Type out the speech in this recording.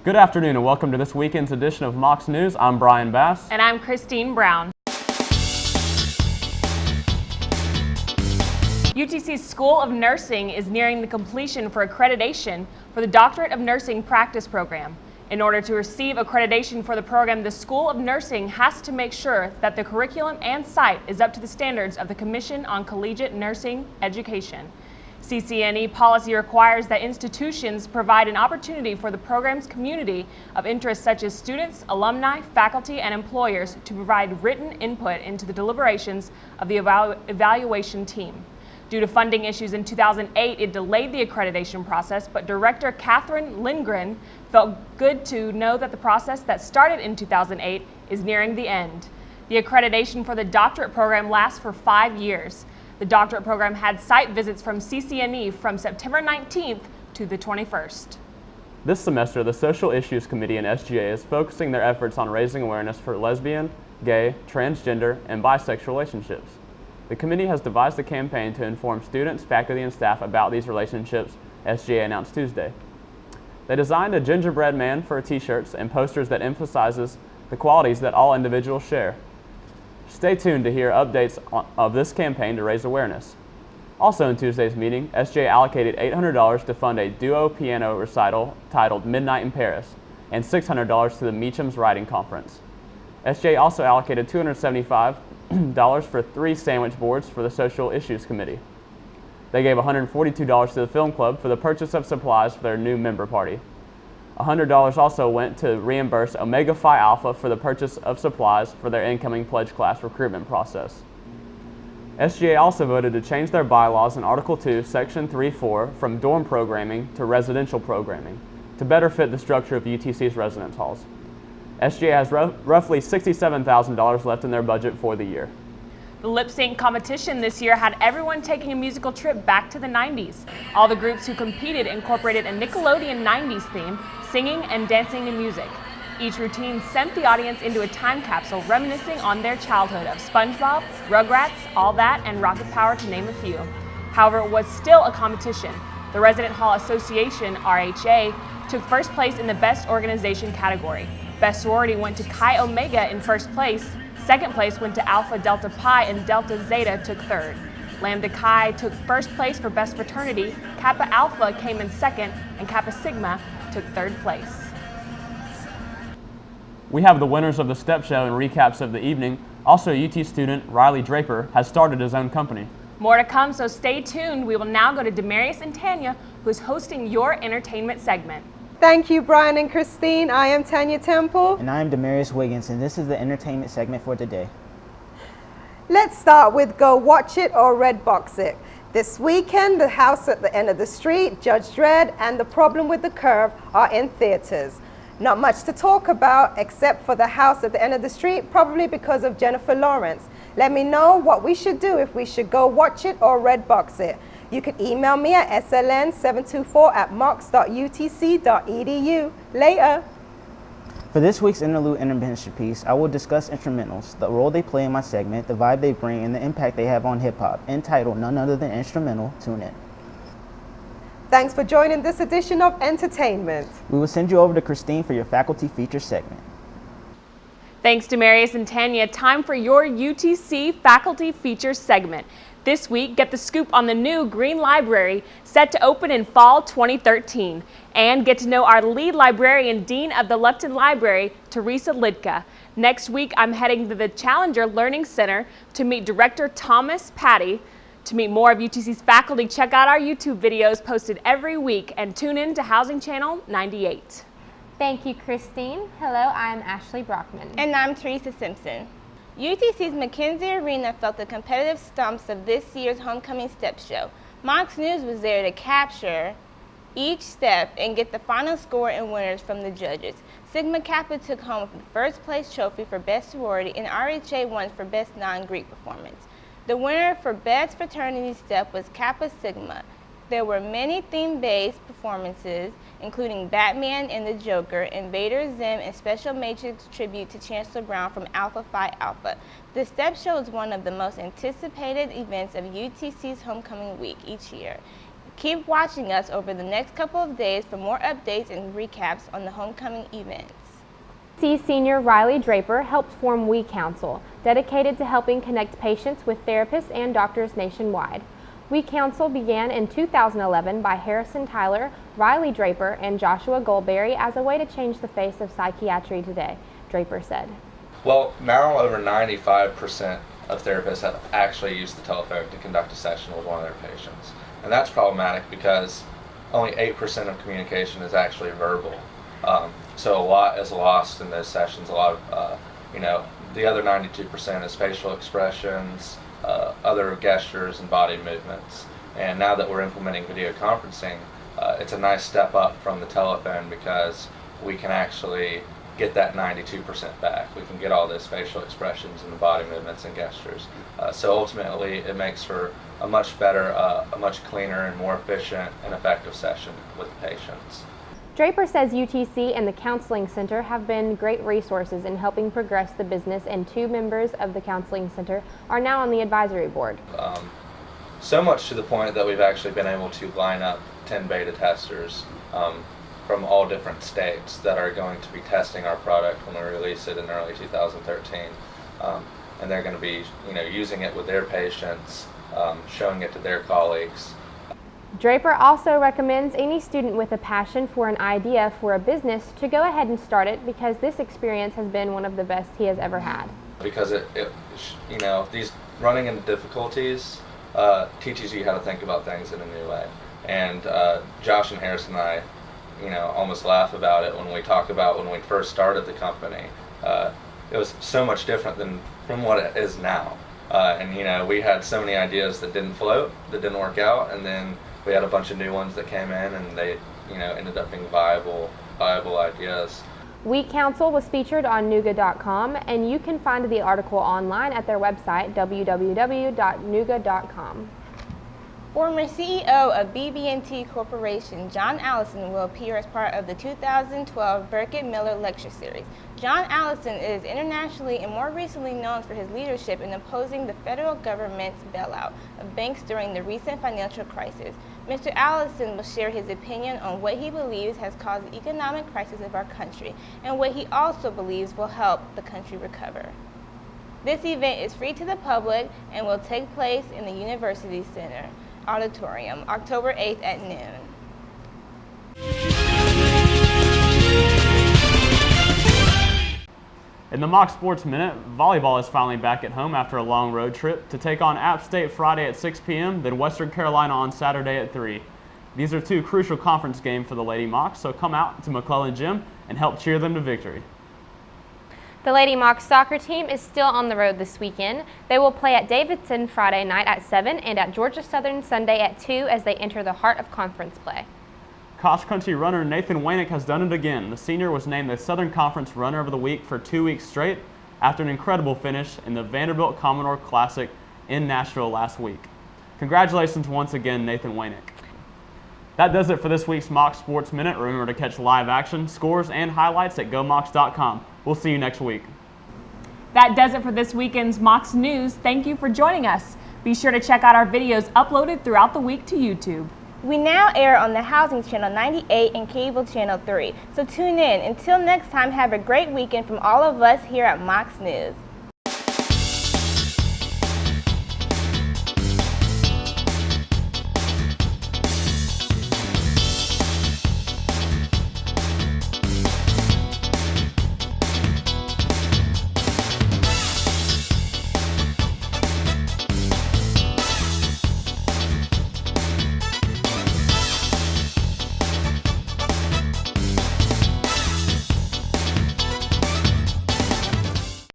Good afternoon and welcome to this weekend's edition of Mocs News. I'm Brian Bass. And I'm Christine Brown. UTC's School of Nursing is nearing the completion for accreditation for the Doctorate of Nursing Practice Program. In order to receive accreditation for the program, the School of Nursing has to make sure that the curriculum and site is up to the standards of the Commission on Collegiate Nursing Education. CCNE policy requires that institutions provide an opportunity for the program's community of interest such as students, alumni, faculty, and employers to provide written input into the deliberations of the evaluation team. Due to funding issues in 2008, it delayed the accreditation process, but Director Catherine Lindgren felt good to know that the process that started in 2008 is nearing the end. The accreditation for the doctorate program lasts for 5 years. The doctorate program had site visits from CCNE from September 19th to the 21st. This semester, the Social Issues Committee in SGA is focusing their efforts on raising awareness for lesbian, gay, transgender, and bisexual relationships. The committee has devised a campaign to inform students, faculty, and staff about these relationships, SGA announced Tuesday. They designed a gingerbread man for t-shirts and posters that emphasizes the qualities that all individuals share. Stay tuned to hear updates of this campaign to raise awareness. Also in Tuesday's meeting, SGA allocated $800 to fund a duo piano recital titled Midnight in Paris and $600 to the Meacham's Writing Conference. SGA also allocated $275 for 3 sandwich boards for the Social Issues Committee. They gave $142 to the Film Club for the purchase of supplies for their new member party. $100 also went to reimburse Omega Phi Alpha for the purchase of supplies for their incoming pledge class recruitment process. SGA also voted to change their bylaws in Article 2, Section 3.4 from dorm programming to residential programming to better fit the structure of UTC's residence halls. SGA has roughly $67,000 left in their budget for the year. The lip sync competition this year had everyone taking a musical trip back to the 90s. All the groups who competed incorporated a Nickelodeon 90s theme, singing and dancing to music. Each routine sent the audience into a time capsule reminiscing on their childhood of SpongeBob, Rugrats, All That, and Rocket Power to name a few. However, it was still a competition. The Resident Hall Association, RHA, took first place in the Best Organization category. Best Sorority went to Chi Omega in first place. Second place went to Alpha Delta Pi, and Delta Zeta took third. Lambda Chi took first place for Best Fraternity, Kappa Alpha came in second, and Kappa Sigma took third place. We have the winners of the step show and recaps of the evening. Also, UT student Riley Draper has started his own company. More to come, so stay tuned. We will now go to Demarius and Tanya, who is hosting your entertainment segment. Thank you, Brian and Christine. I am Tanya Temple. And I am Demarius Wiggins, and this is the entertainment segment for today. Let's start with Go Watch It or Redbox It. This weekend, The House at the End of the Street, Judge Dredd, and The Problem with the Curve are in theaters. Not much to talk about except for The House at the End of the Street, probably because of Jennifer Lawrence. Let me know what we should do, if we should go watch it or Redbox it. You can email me at sln724@mocs.utc.edu. Later. For this week's Interlude Intermission piece, I will discuss instrumentals, the role they play in my segment, the vibe they bring, and the impact they have on hip-hop, entitled None Other Than Instrumental. Tune in. Thanks for joining this edition of Entertainment. We will send you over to Christine for your faculty feature segment. Thanks to Demarius and Tanya. Time for your UTC faculty feature segment. This week, get the scoop on the new Green Library set to open in fall 2013 and get to know our lead librarian, Dean of the Lupton Library, Teresa Lidka. Next week, I'm heading to the Challenger Learning Center to meet Director Thomas Patty. To meet more of UTC's faculty, check out our YouTube videos posted every week and tune in to Housing Channel 98. Thank you, Christine. Hello, I'm Ashley Brockman. And I'm Teresa Simpson. UTC's McKenzie Arena felt the competitive stumps of this year's homecoming step show. Mocs News was there to capture each step and get the final score and winners from the judges. Sigma Kappa took home the first place trophy for Best Sorority, and RHA won for Best Non-Greek Performance. The winner for Best Fraternity Step was Kappa Sigma. There were many theme-based performances, including Batman and the Joker, Invader Zim, and Special Matrix tribute to Chancellor Brown from Alpha Phi Alpha. The step show is one of the most anticipated events of UTC's homecoming week each year. Keep watching us over the next couple of days for more updates and recaps on the homecoming events. Senior Riley Draper helped form We Counsel, dedicated to helping connect patients with therapists and doctors nationwide. We Counsel began in 2011 by Harrison Tyler, Riley Draper, and Joshua Goldberry as a way to change the face of psychiatry today, Draper said. Well, now over 95% of therapists have actually used the telephone to conduct a session with one of their patients. And that's problematic because only 8% of communication is actually verbal. So a lot is lost in those sessions. A lot of, the other 92% is facial expressions, other gestures and body movements. And now that we're implementing video conferencing, it's a nice step up from the telephone because we can actually get that 92% back. We can get all those facial expressions and the body movements and gestures. So ultimately it makes for a much better, a much cleaner and more efficient and effective session with the patients. Draper says UTC and the Counseling Center have been great resources in helping progress the business, and 2 members of the Counseling Center are now on the advisory board. So much to the point that we've actually been able to line up 10 beta testers from all different states that are going to be testing our product when we release it in early 2013. And they're going to be using it with their patients, showing it to their colleagues. Draper also recommends any student with a passion for an idea for a business to go ahead and start it, because this experience has been one of the best he has ever had. Because these running into difficulties teaches you how to think about things in a new way. And Josh and Harrison and I, almost laugh about it when we talk about when we first started the company. It was so much different from what it is now. And we had so many ideas that didn't float, that didn't work out, and then we had a bunch of new ones that came in, and they, ended up being viable ideas. We Counsel was featured on Nuga.com, and you can find the article online at their website, www.nuga.com. Former CEO of BB&T Corporation, John Allison, will appear as part of the 2012 Burkett Miller Lecture Series. John Allison is internationally and more recently known for his leadership in opposing the federal government's bailout of banks during the recent financial crisis. Mr. Allison will share his opinion on what he believes has caused the economic crisis of our country and what he also believes will help the country recover. This event is free to the public and will take place in the University Center Auditorium, October 8th at noon. In the Mocs Sports Minute, volleyball is finally back at home after a long road trip to take on App State Friday at 6 p.m., then Western Carolina on Saturday at 3. These are 2 crucial conference games for the Lady Mocs, so come out to McClellan Gym and help cheer them to victory. The Lady Mocs soccer team is still on the road this weekend. They will play at Davidson Friday night at 7 and at Georgia Southern Sunday at 2 as they enter the heart of conference play. Cross-country runner Nathan Wanick has done it again. The senior was named the Southern Conference Runner of the Week for 2 weeks straight after an incredible finish in the Vanderbilt Commodore Classic in Nashville last week. Congratulations once again, Nathan Wanick. That does it for this week's Mocs Sports Minute. Remember to catch live action, scores, and highlights at GoMocs.com. We'll see you next week. That does it for this weekend's Mocs News. Thank you for joining us. Be sure to check out our videos uploaded throughout the week to YouTube. We now air on the Housing Channel 98 and Cable Channel 3, so tune in. Until next time, have a great weekend from all of us here at Mocs News.